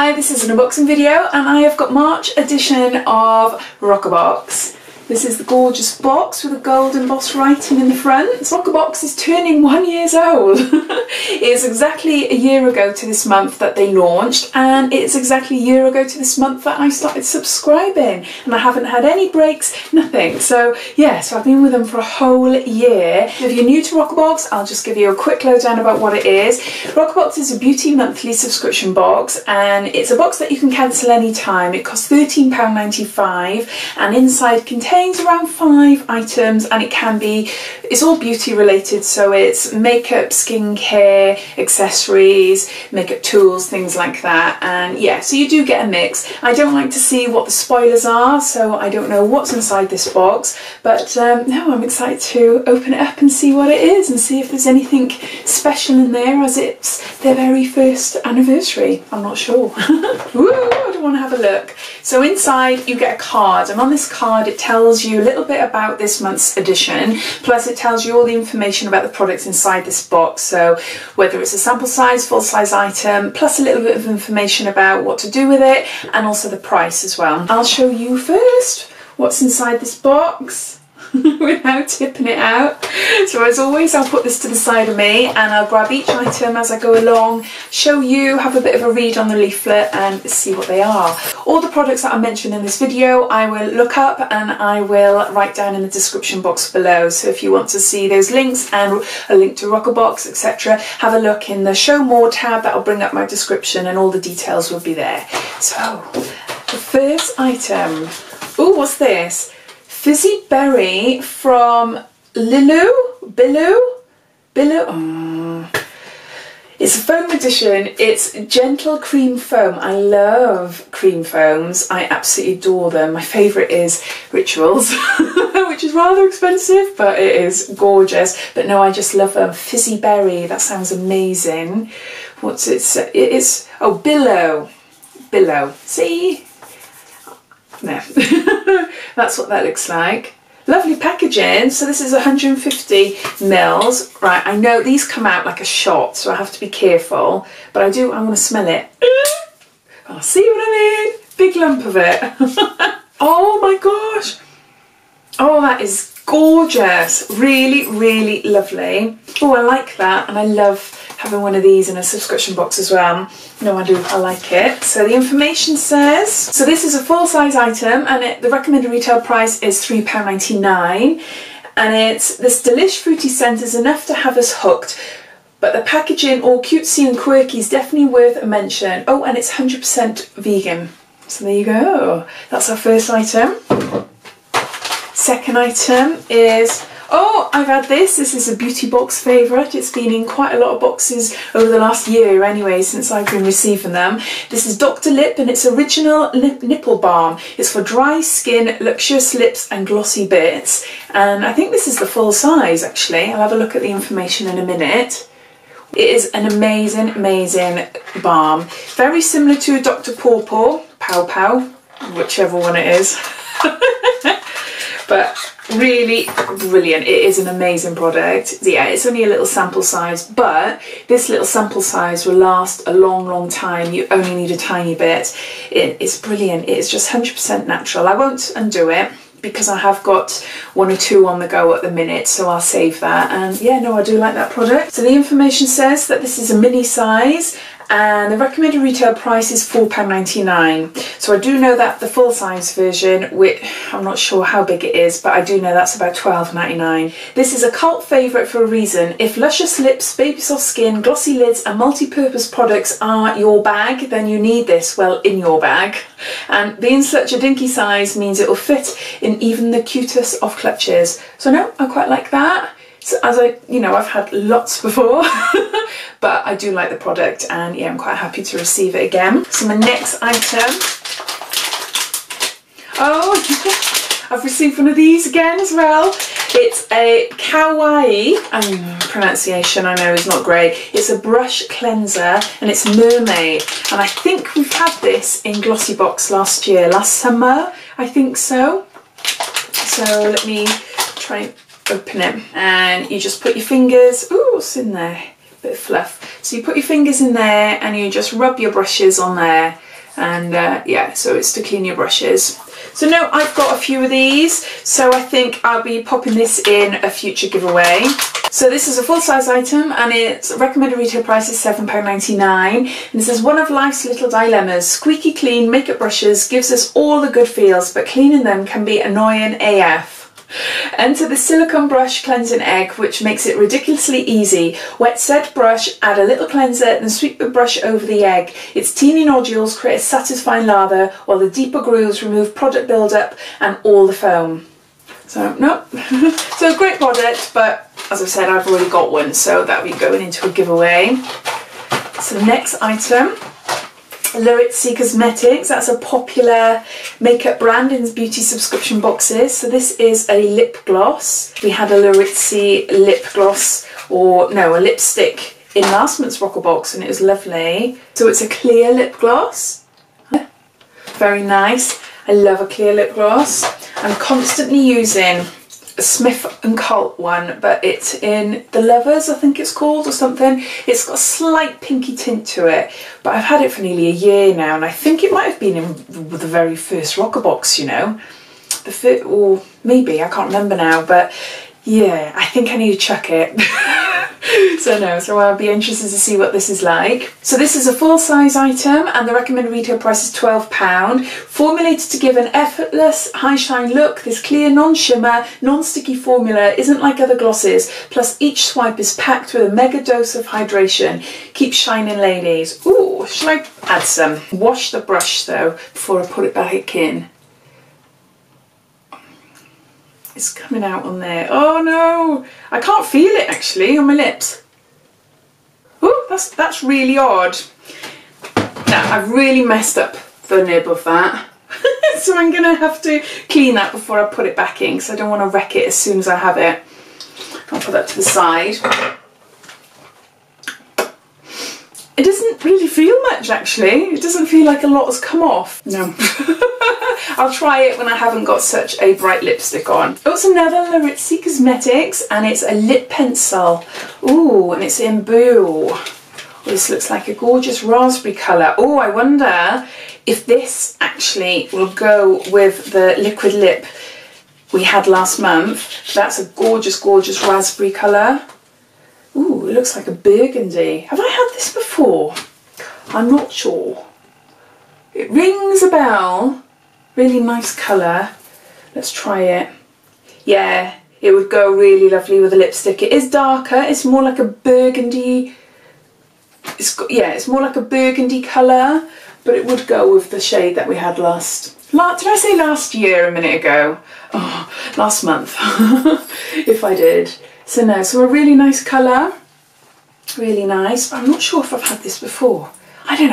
Hi, this is an unboxing video and I have got March edition of Roccabox. This is the gorgeous box with a gold embossed writing in the front. Roccabox is turning 1 year old. It is exactly a year ago to this month that they launched, and it's exactly a year ago to this month that I started subscribing, and I haven't had any breaks, nothing. So yeah, so I've been with them for a whole year. If you're new to Roccabox, I'll just give you a quick lowdown about what it is. Roccabox is a beauty monthly subscription box, and it's a box that you can cancel anytime. It costs £13.95 and inside contains around 5 items, and it's all beauty related, so it's makeup, skincare, accessories, makeup tools, things like that. And yeah, so you do get a mix. I don't like to see what the spoilers are, so I don't know what's inside this box, but no, I'm excited to open it up and see what it is and see if there's anything special in there, as it's their very first anniversary. I'm not sure. Ooh, I don't want to have a look. So inside you get a card, and on this card it tells you a little bit about this month's edition, plus it tells you all the information about the products inside this box, so whether it's a sample size, full size item, plus a little bit of information about what to do with it, and also the price as well. I'll show you first what's inside this box without tipping it out. So as always, I'll put this to the side of me and I'll grab each item as I go along, show you, have a bit of a read on the leaflet and see what they are. All the products that I mentioned in this video I will look up and I will write down in the description box below, so if you want to see those links and a link to Roccabox, etc., have a look in the show more tab. That'll bring up my description and all the details will be there. So the first item, oh, what's this? Fizzy Berry from Billu. It's a foam edition. It's gentle cream foam. I love cream foams. I absolutely adore them. My favourite is Rituals, which is rather expensive, but it is gorgeous. But no, I just love them. Fizzy Berry, that sounds amazing. What's it say? It is, oh, Billow. See? No. That's what that looks like. Lovely packaging. So this is 150 mils. Right, I know these come out like a shot, so I have to be careful, but I want to smell it. I'll see what I mean. Big lump of it. Oh my gosh. Oh, that is gorgeous. Really, really lovely. Oh, I like that, and I love having one of these in a subscription box as well. No, I do, I like it. So the information says, so this is a full size item, and the recommended retail price is £3.99, and it's this delish fruity scent is enough to have us hooked, but the packaging, all cutesy and quirky, is definitely worth a mention. Oh, and it's 100% vegan. So there you go. That's our first item. Second item is, oh, I've had this. This is a beauty box favourite. It's been in quite a lot of boxes over the last year anyway, since I've been receiving them. This is Dr. Lip, and it's original nipple balm. It's for dry skin, luxurious lips and glossy bits. And I think this is the full size actually. I'll have a look at the information in a minute. It is an amazing, amazing balm. Very similar to a Dr. Paw, whichever one it is. But really brilliant. It is an amazing product. Yeah, it's only a little sample size, but this little sample size will last a long time. You only need a tiny bit. It's brilliant. It's just 100% natural. I won't undo it because I have got 1 or 2 on the go at the minute, so I'll save that. And yeah, no, I do like that product. So the information says that this is a mini size, and the recommended retail price is £4.99. So I do know that the full size version, which I'm not sure how big it is, but I do know that's about £12.99. This is a cult favourite for a reason. If luscious lips, baby soft skin, glossy lids and multi-purpose products are your bag, then you need this, well, in your bag. And being such a dinky size means it will fit in even the cutest of clutches. So no, I quite like that. So as I've had lots before, but I do like the product, and yeah, I'm quite happy to receive it again. So my next item, oh, I've received one of these again as well. It's a kawaii, pronunciation I know is not great. It's a brush cleanser, and it's Mermaid, and I think we've had this in Glossybox last summer, I think so. So let me try and open it, and you just put your fingers, ooh, what's in there? Bit of fluff. So you put your fingers in there and you just rub your brushes on there, And yeah, so it's to clean your brushes. So no, I've got a few of these, so I think I'll be popping this in a future giveaway. So this is a full-size item, and its recommended retail price is £7.99. And it says, one of life's little dilemmas. Squeaky clean makeup brushes gives us all the good feels, but cleaning them can be annoying AF. Enter the Silicone brush cleansing egg, which makes it ridiculously easy. Wet said brush, add a little cleanser, then sweep the brush over the egg. Its teeny nodules create a satisfying lather, while the deeper grooves remove product build-up and all the foam. So, no. So, great product, but as I've said, I've already got one, so that'll be going into a giveaway. So, next item. Laritzi Cosmetics, that's a popular makeup brand in beauty subscription boxes. So this is a lip gloss. We had a Laritzi lip gloss, or no, a lipstick in last month's Roccabox, and it was lovely. So it's a clear lip gloss. Very nice. I love a clear lip gloss. I'm constantly using a Smith & Colt one, but it's in the Lovers, I think it's called, or something. It's got a slight pinky tint to it, but I've had it for nearly a year now, and I think it might have been in the very first Roccabox, you know. Or maybe, I can't remember now, but yeah, I think I need to chuck it. So I'll be interested to see what this is like. So this is a full-size item, and the recommended retail price is £12. Formulated to give an effortless high shine look, this clear, non-shimmer, non-sticky formula isn't like other glosses, plus each swipe is packed with a mega dose of hydration. Keep shining, ladies. Ooh, shall I add some? Wash the brush though before I put it back in. It's coming out on there. Oh no, I can't feel it actually on my lips. Oh, that's really odd. Now, I've really messed up the nib of that. So I'm gonna have to clean that before I put it back in, because I don't want to wreck it as soon as I have it. I'll put that to the side. It doesn't really feel much actually. It doesn't feel like a lot has come off. No. I'll try it when I haven't got such a bright lipstick on. Oh, it's another Laritzi Cosmetics, and it's a lip pencil. Ooh, and it's in Boo. This looks like a gorgeous raspberry colour. Oh, I wonder if this actually will go with the liquid lip we had last month. That's a gorgeous, gorgeous raspberry colour. Ooh, it looks like a burgundy. Have I had this before? I'm not sure. It rings a bell. Really nice colour. Let's try it. Yeah, it would go really lovely with a lipstick. It is darker. It's more like a burgundy. It's more like a burgundy colour, but it would go with the shade that we had did I say last year a minute ago? Oh, last month, if I did. So no, so a really nice colour. Really nice. I'm not sure if I've had this before. I don't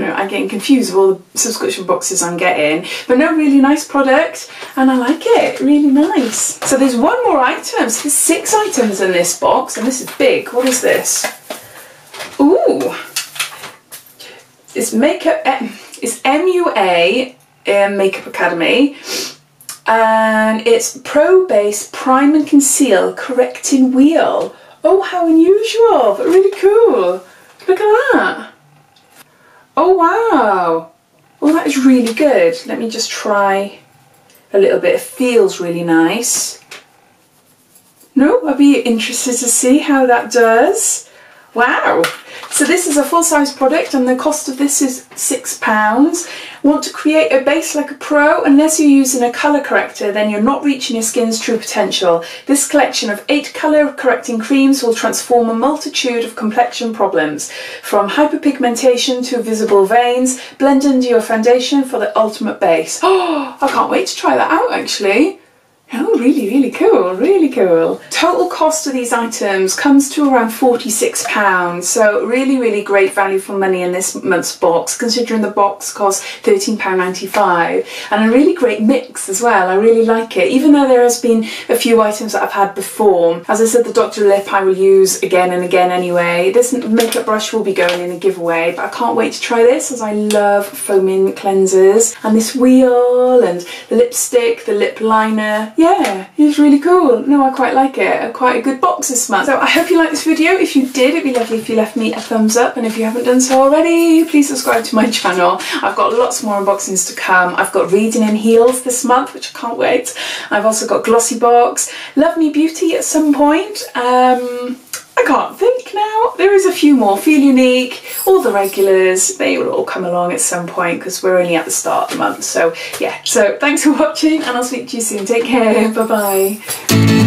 know, I'm getting confused with all the subscription boxes I'm getting. But no, really nice product, and I like it, really nice. So there's one more item, so there's 6 items in this box, and this is big. What is this? Ooh, it's makeup, it's MUA, Makeup Academy, and it's Pro Base Prime and Conceal Correcting Wheel. Oh, how unusual, but really cool. Look at that. Oh wow, well that is really good. Let me just try a little bit. It feels really nice. No, I'd be interested to see how that does. Wow. So this is a full-size product, and the cost of this is £6. Want to create a base like a pro? Unless you're using a colour corrector, then you're not reaching your skin's true potential. This collection of 8 colour correcting creams will transform a multitude of complexion problems. From hyperpigmentation to visible veins, blend into your foundation for the ultimate base. Oh, I can't wait to try that out actually. Oh, really, really cool, really cool. Total cost of these items comes to around £46, so really, really great value for money in this month's box, considering the box costs £13.95, and a really great mix as well. I really like it, even though there has been a few items that I've had before. As I said, the Dr. Lip I will use again and again anyway. This makeup brush will be going in a giveaway, but I can't wait to try this as I love foaming cleansers. And this wheel and the lipstick, the lip liner. yeah, it's really cool. No, I quite like it. Quite a good box this month. So I hope you liked this video. If you did, it'd be lovely if you left me a thumbs up, and if you haven't done so already, please subscribe to my channel. I've got lots more unboxings to come. I've got reading in heels this month, which I can't wait. I've also got Glossy Box, Love Me Beauty at some point. I can't think now. There is a few more. Feel Unique, all the regulars, they will all come along at some point because we're only at the start of the month. So yeah, so thanks for watching and I'll speak to you soon. Take care. Bye bye.